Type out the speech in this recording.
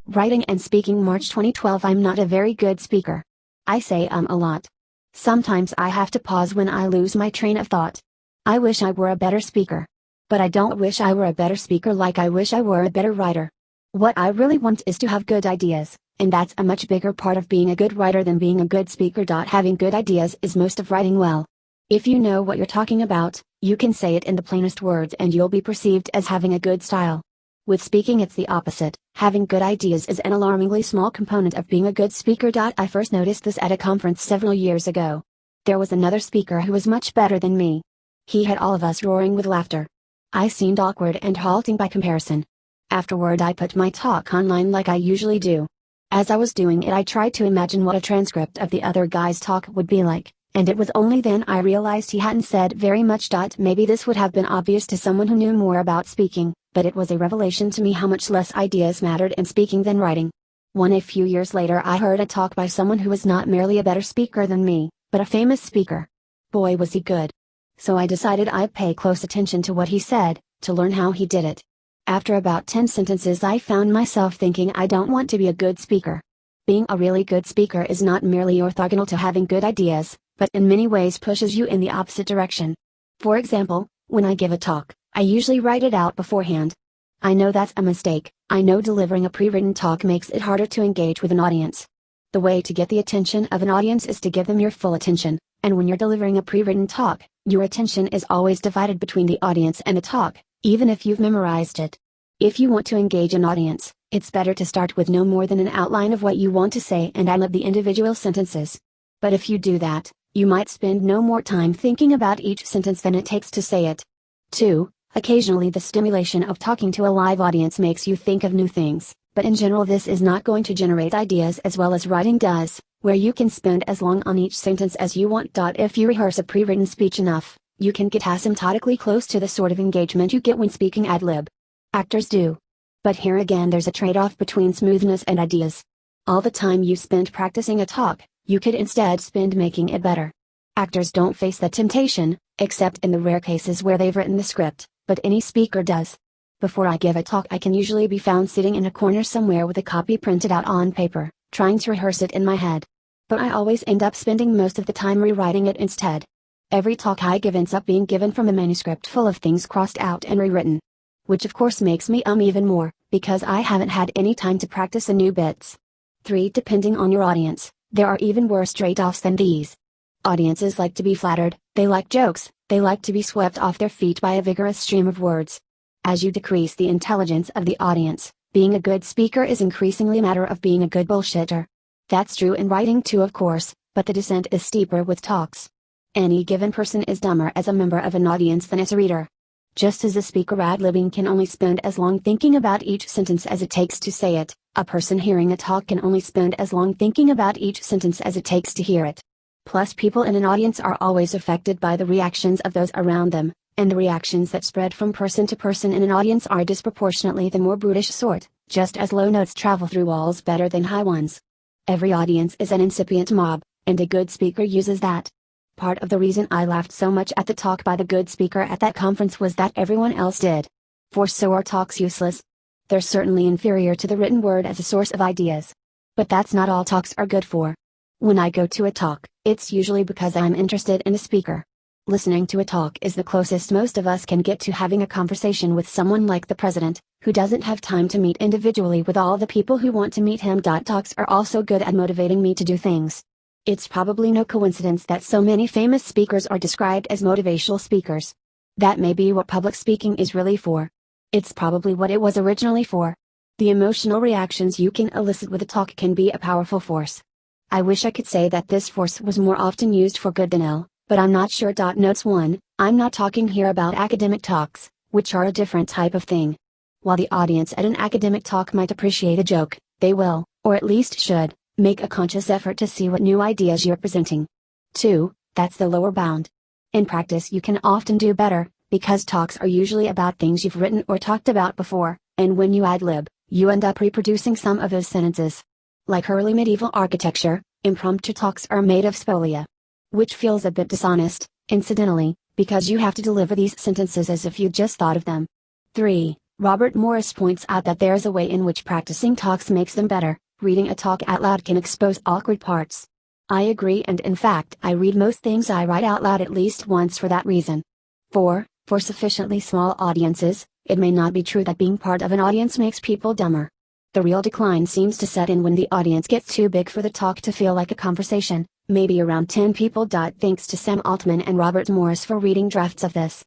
Writing and speaking March 2012. I'm not a very good speaker. I say a lot. Sometimes I have to pause when I lose my train of thought. I wish I were a better speaker. But I don't wish I were a better speaker like I wish I were a better writer. What I really want is to have good ideas, and that's a much bigger part of being a good writer than being a good speaker. Having good ideas is most of writing well. If you know what you're talking about, you can say it in the plainest words and you'll be perceived as having a good style. With speaking it's the opposite. Having good ideas is an alarmingly small component of being a good speaker. I first noticed this at a conference several years ago. There was another speaker who was much better than me. He had all of us roaring with laughter. I seemed awkward and halting by comparison. Afterward I put my talk online like I usually do. As I was doing it I tried to imagine what a transcript of the other guy's talk would be like, and it was only then I realized he hadn't said very much. Maybe this would have been obvious to someone who knew more about speaking, but it was a revelation to me how much less ideas mattered in speaking than writing. A few years later I heard a talk by someone who was not merely a better speaker than me, but a famous speaker. Boy was he good. So I decided I'd pay close attention to what he said, to learn how he did it. After about 10 sentences I found myself thinking I don't want to be a good speaker. Being a really good speaker is not merely orthogonal to having good ideas, but in many ways pushes you in the opposite direction. For example, when I give a talk, I usually write it out beforehand. I know that's a mistake. I know delivering a pre-written talk makes it harder to engage with an audience. The way to get the attention of an audience is to give them your full attention, and when you're delivering a pre-written talk, your attention is always divided between the audience and the talk, even if you've memorized it. If you want to engage an audience, it's better to start with no more than an outline of what you want to say and ad lib the individual sentences. But if you do that, you might spend no more time thinking about each sentence than it takes to say it. 2. Occasionally the stimulation of talking to a live audience makes you think of new things, but in general this is not going to generate ideas as well as writing does, where you can spend as long on each sentence as you want. If you rehearse a pre-written speech enough, you can get asymptotically close to the sort of engagement you get when speaking ad lib. Actors do. But here again there's a trade-off between smoothness and ideas. All the time you spend practicing a talk, you could instead spend making it better. Actors don't face that temptation, except in the rare cases where they've written the script, but any speaker does. Before I give a talk I can usually be found sitting in a corner somewhere with a copy printed out on paper, trying to rehearse it in my head. But I always end up spending most of the time rewriting it instead. Every talk I give ends up being given from a manuscript full of things crossed out and rewritten. Which of course makes me even more, because I haven't had any time to practice the new bits. 3. Depending on your audience, there are even worse trade-offs than these. Audiences like to be flattered, they like jokes, they like to be swept off their feet by a vigorous stream of words. As you decrease the intelligence of the audience, being a good speaker is increasingly a matter of being a good bullshitter. That's true in writing too of course, but the descent is steeper with talks. Any given person is dumber as a member of an audience than as a reader. Just as a speaker ad-libbing can only spend as long thinking about each sentence as it takes to say it, a person hearing a talk can only spend as long thinking about each sentence as it takes to hear it. Plus people in an audience are always affected by the reactions of those around them, and the reactions that spread from person to person in an audience are disproportionately the more brutish sort, just as low notes travel through walls better than high ones. Every audience is an incipient mob, and a good speaker uses that. Part of the reason I laughed so much at the talk by the good speaker at that conference was that everyone else did. For so are talks useless? They're certainly inferior to the written word as a source of ideas. But that's not all talks are good for. When I go to a talk, it's usually because I'm interested in the speaker. Listening to a talk is the closest most of us can get to having a conversation with someone like the president, who doesn't have time to meet individually with all the people who want to meet him. Talks are also good at motivating me to do things. It's probably no coincidence that so many famous speakers are described as motivational speakers. That may be what public speaking is really for. It's probably what it was originally for. The emotional reactions you can elicit with a talk can be a powerful force. I wish I could say that this force was more often used for good than ill, but I'm not sure. Notes 1, I'm not talking here about academic talks, which are a different type of thing. While the audience at an academic talk might appreciate a joke, they will, or at least should, make a conscious effort to see what new ideas you're presenting. 2, that's the lower bound. In practice you can often do better, because talks are usually about things you've written or talked about before, and when you ad-lib, you end up reproducing some of those sentences. Like early medieval architecture, impromptu talks are made of spolia. Which feels a bit dishonest, incidentally, because you have to deliver these sentences as if you just thought of them. 3. Robert Morris points out that there is a way in which practicing talks makes them better. Reading a talk out loud can expose awkward parts. I agree, and in fact I read most things I write out loud at least once for that reason. 4. For sufficiently small audiences, it may not be true that being part of an audience makes people dumber. The real decline seems to set in when the audience gets too big for the talk to feel like a conversation, maybe around 10 people. Thanks to Sam Altman and Robert Morris for reading drafts of this.